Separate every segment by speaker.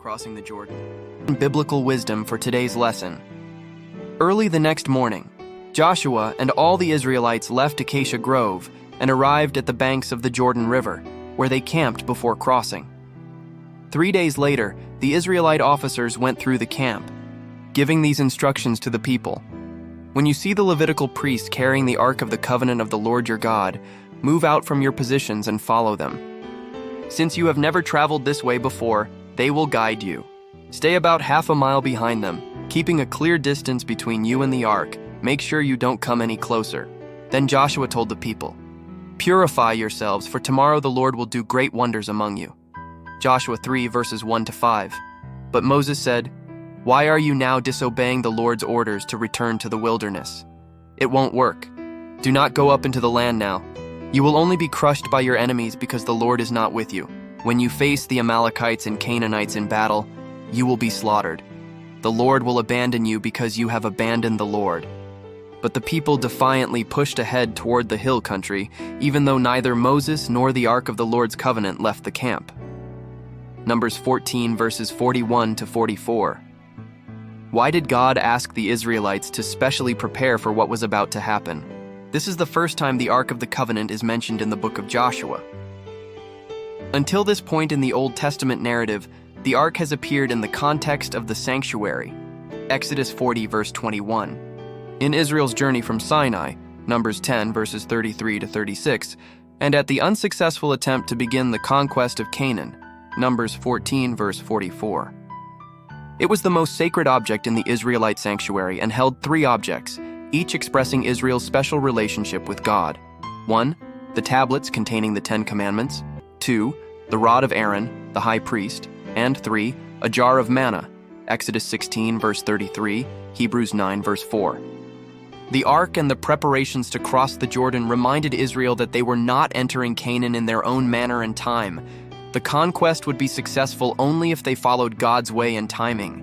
Speaker 1: crossing the Jordan. Biblical wisdom for today's lesson. Early the next morning, Joshua and all the Israelites left Acacia Grove and arrived at the banks of the Jordan River, where they camped before crossing. 3 days later, the Israelite officers went through the camp, giving these instructions to the people. When you see the Levitical priest carrying the Ark of the Covenant of the Lord your God, move out from your positions and follow them. Since you have never traveled this way before, they will guide you. Stay about half a mile behind them, keeping a clear distance between you and the ark. Make sure you don't come any closer. Then Joshua told the people, "Purify yourselves, for tomorrow the Lord will do great wonders among you." Joshua 3 verses 1-5. But Moses said, "Why are you now disobeying the Lord's orders to return to the wilderness? It won't work. Do not go up into the land now. You will only be crushed by your enemies because the Lord is not with you. When you face the Amalekites and Canaanites in battle, you will be slaughtered. The Lord will abandon you because you have abandoned the Lord." But the people defiantly pushed ahead toward the hill country, even though neither Moses nor the Ark of the Lord's covenant left the camp. Numbers 14 verses 41-44. Why did God ask the Israelites to specially prepare for what was about to happen? This is the first time the Ark of the Covenant is mentioned in the book of Joshua. Until this point in the Old Testament narrative, the Ark has appeared in the context of the sanctuary. Exodus 40 verse 21. In Israel's journey from Sinai, Numbers 10 verses 33-36, and at the unsuccessful attempt to begin the conquest of Canaan, Numbers 14 verse 44. It was the most sacred object in the Israelite sanctuary and held 3 objects, each expressing Israel's special relationship with God. 1. The tablets containing the 10 Commandments. 2. The rod of Aaron, the high priest. And 3. A jar of manna, Exodus 16 verse 33, Hebrews 9 verse 4. The ark and the preparations to cross the Jordan reminded Israel that they were not entering Canaan in their own manner and time. The conquest would be successful only if they followed God's way and timing.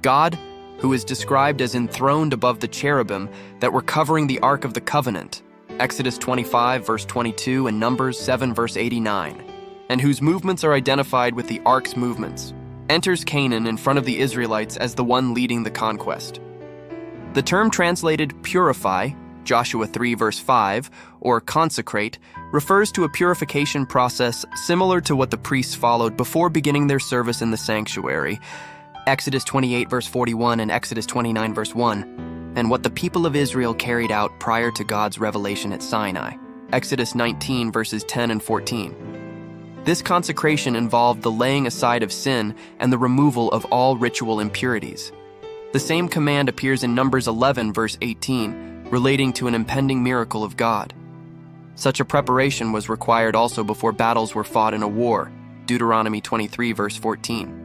Speaker 1: God, who is described as enthroned above the cherubim that were covering the Ark of the Covenant, Exodus 25 verse 22 and Numbers 7 verse 89, and whose movements are identified with the Ark's movements, enters Canaan in front of the Israelites as the one leading the conquest. The term translated purify, Joshua 3 verse 5, or consecrate, refers to a purification process similar to what the priests followed before beginning their service in the sanctuary, Exodus 28 verse 41 and Exodus 29 verse 1, and what the people of Israel carried out prior to God's revelation at Sinai, Exodus 19 verses 10 and 14. This consecration involved the laying aside of sin and the removal of all ritual impurities. The same command appears in Numbers 11 verse 18, relating to an impending miracle of God. Such a preparation was required also before battles were fought in a war, Deuteronomy 23 verse 14.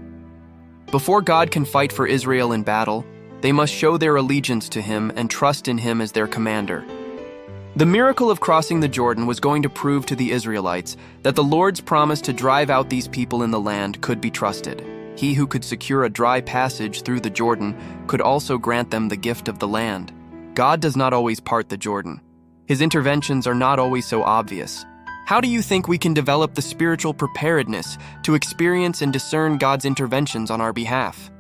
Speaker 1: Before God can fight for Israel in battle, they must show their allegiance to Him and trust in Him as their commander. The miracle of crossing the Jordan was going to prove to the Israelites that the Lord's promise to drive out these people in the land could be trusted. He who could secure a dry passage through the Jordan could also grant them the gift of the land. God does not always part the Jordan. His interventions are not always so obvious. How do you think we can develop the spiritual preparedness to experience and discern God's interventions on our behalf?